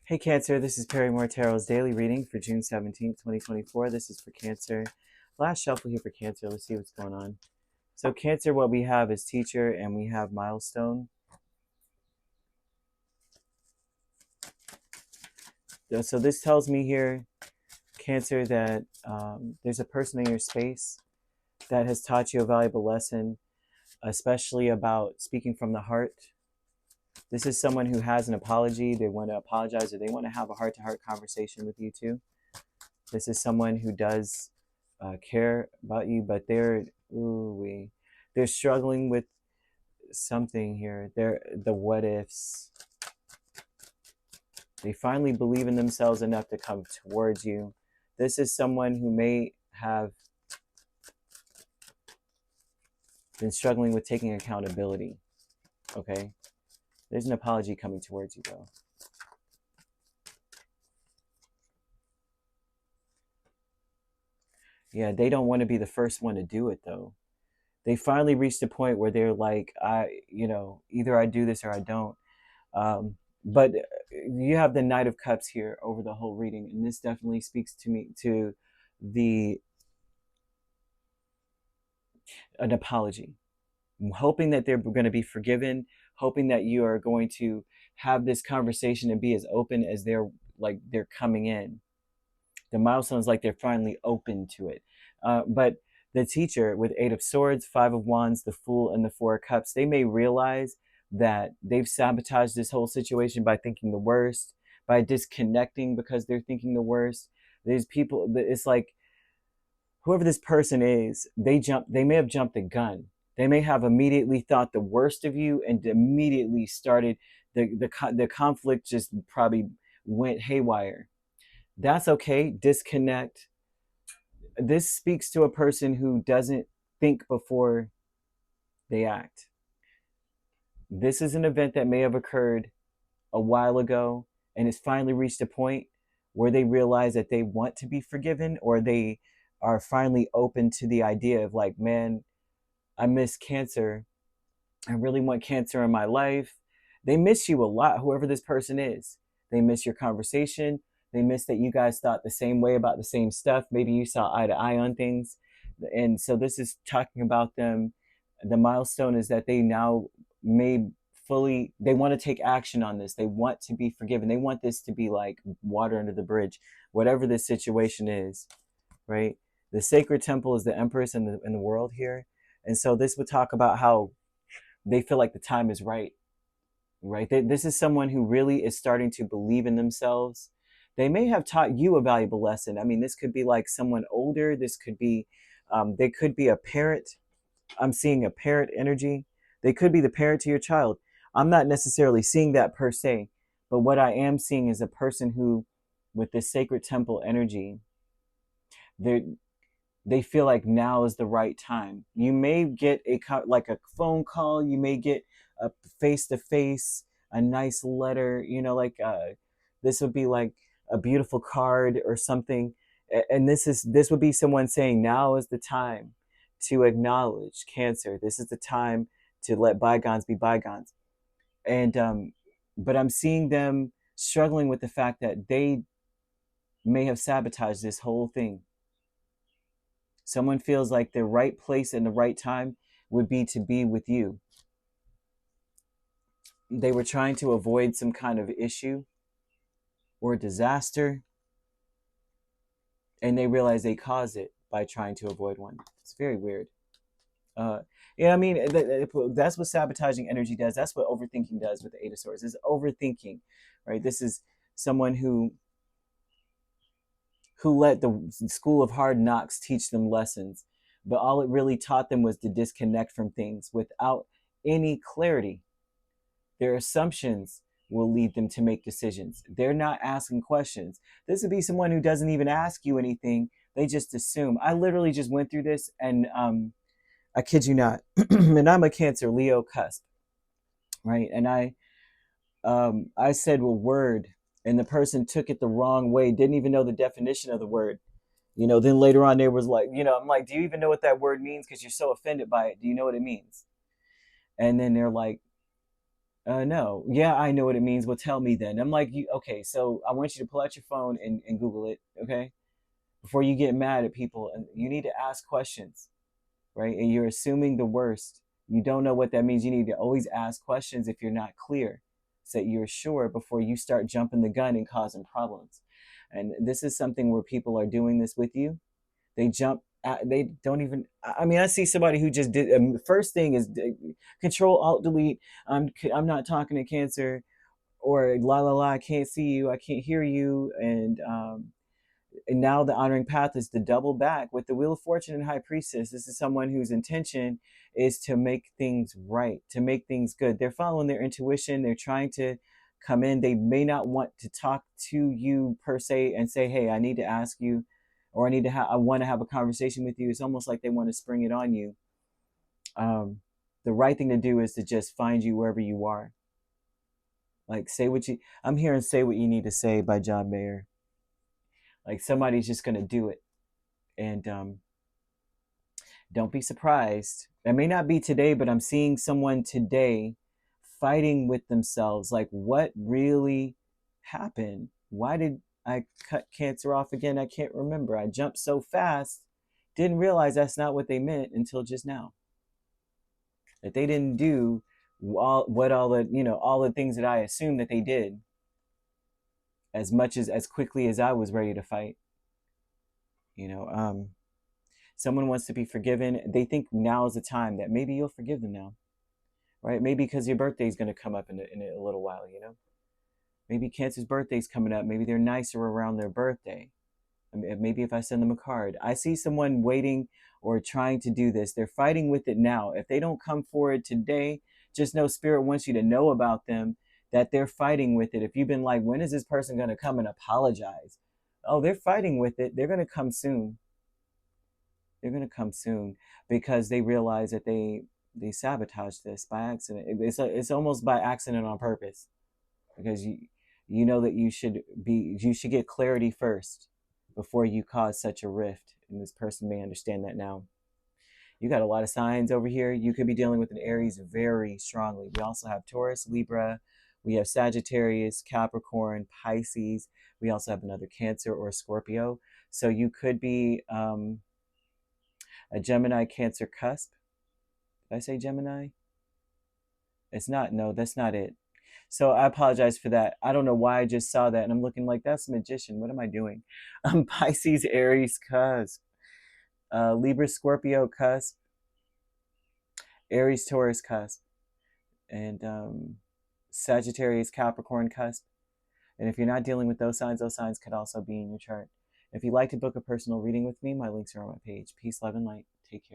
Hey Cancer, this is Perrymore Tarot's daily reading for June 17th, 2024. This is for Cancer. Last shuffle here for Cancer. Let's see what's going on. So Cancer, what we have is teacher and we have milestone. So this tells me here, Cancer, that there's a person in your space that has taught you a valuable lesson, especially about speaking from the heart. This is someone who has an apology. They want to apologize, or they want to have a heart-to-heart conversation with you too. This is someone who does care about you, but they're struggling with something here. They're the what ifs. They finally believe in themselves enough to come towards you. This is someone who may have been struggling with taking accountability. Okay, there's an apology coming towards you though. Yeah, they don't want to be the first one to do it though. They finally reached a point where they're like, either I do this or I don't. But you have the Knight of Cups here over the whole reading, and this definitely speaks to me to an apology. I'm hoping that they're going to be forgiven, hoping that you are going to have this conversation and be as open as they're coming in. The milestone's like they're finally open to it. But the teacher with 8 of Swords, 5 of Wands, the Fool, and the 4 of Cups, they may realize that they've sabotaged this whole situation by thinking the worst, by disconnecting because they're thinking the worst. There's people, it's like whoever this person is, they may have jumped the gun. They may have immediately thought the worst of you and immediately started the conflict just probably went haywire. That's okay. Disconnect. This speaks to a person who doesn't think before they act. This is an event that may have occurred a while ago and it's finally reached a point where they realize that they want to be forgiven, or they are finally open to the idea of like, man, I miss Cancer. I really want Cancer in my life. They miss you a lot, whoever this person is. They miss your conversation. They miss that you guys thought the same way about the same stuff. Maybe you saw eye to eye on things. And so this is talking about them. The milestone is that they now may they want to take action on this. They want to be forgiven. They want this to be like water under the bridge, whatever this situation is, right? The sacred temple is the empress in the world here. And so this would talk about how they feel like the time is right, right? This is someone who really is starting to believe in themselves. They may have taught you a valuable lesson. I mean, this could be like someone older. This could be, they could be a parent. I'm seeing a parent energy. They could be the parent to your child. I'm not necessarily seeing that per se, but what I am seeing is a person who, with this sacred temple energy, they feel like now is the right time. You may get a phone call. You may get a face-to-face, a nice letter, this would be like a beautiful card or something. And this would be someone saying, now is the time to acknowledge Cancer. This is the time to let bygones be bygones. And but I'm seeing them struggling with the fact that they may have sabotaged this whole thing. Someone feels like the right place and the right time would be to be with you. They were trying to avoid some kind of issue or disaster, and they realize they caused it by trying to avoid one. It's very weird. I mean, that's what sabotaging energy does. That's what overthinking does with the 8 of Swords. Is overthinking, right? This is someone who let the school of hard knocks teach them lessons, but all it really taught them was to disconnect from things without any clarity. Their assumptions will lead them to make decisions. They're not asking questions. This would be someone who doesn't even ask you anything. They just assume. I literally just went through this, and I kid you not. And I'm a Cancer, Leo cusp, right? And I said a word, and the person took it the wrong way, didn't even know the definition of the word. Then later on, they was like, I'm like, do you even know what that word means? Because you're so offended by it. Do you know what it means? And then they're like, No. Yeah, I know what it means. Well, tell me then. I'm like, okay, so I want you to pull out your phone and Google it, okay? Before you get mad at people, and you need to ask questions, right? And you're assuming the worst. You don't know what that means. You need to always ask questions if you're not clear, so that you're sure before you start jumping the gun and causing problems. And this is something where people are doing this with you. They jump they don't even, I mean, I see somebody who just did, first thing is control alt delete. I'm not talking to Cancer, or la la la, I can't see you, I can't hear you. And now the honoring path is to double back with the Wheel of Fortune and High Priestess. This is someone whose intention is to make things right, to make things good. They're following their intuition. They're trying to come in. They may not want to talk to you per se and say, hey, I need to ask you, or I want to have a conversation with you. It's almost like they want to spring it on you. The right thing to do is to just find you wherever you are. Like, I'm here and say what you need to say by John Mayer. Like, somebody's just going to do it. And don't be surprised. It may not be today, but I'm seeing someone today fighting with themselves. Like, what really happened? Why did I cut Cancer off again? I can't remember. I jumped so fast, didn't realize that's not what they meant until just now. That they didn't do all the things that I assumed that they did, as much as quickly as I was ready to fight. Someone wants to be forgiven. They think now is the time that maybe you'll forgive them now, right? Maybe because your birthday is going to come up in a little while, Maybe Cancer's birthday's coming up. Maybe they're nicer around their birthday. Maybe if I send them a card. I see someone waiting or trying to do this. They're fighting with it now. If they don't come forward today, just know Spirit wants you to know about them, that they're fighting with it. If you've been like, when is this person going to come and apologize? Oh, they're fighting with it. They're going to come soon. They're going to come soon, because they realize that they sabotaged this by accident. It's almost by accident on purpose, because you know that you should get clarity first before you cause such a rift, and this person may understand that now. You got a lot of signs over here. You could be dealing with an Aries very strongly. We also have Taurus, Libra. We have Sagittarius, Capricorn, Pisces. We also have another Cancer or Scorpio. So you could be a Gemini Cancer cusp. Did I say Gemini? It's not. No, that's not it. So I apologize for that. I don't know why I just saw that and I'm looking like, that's a magician. What am I doing? Pisces, Aries cusp. Libra, Scorpio cusp. Aries, Taurus cusp. And Sagittarius, Capricorn cusp. And if you're not dealing with those signs could also be in your chart. If you'd like to book a personal reading with me, my links are on my page. Peace, love, and light. Take care.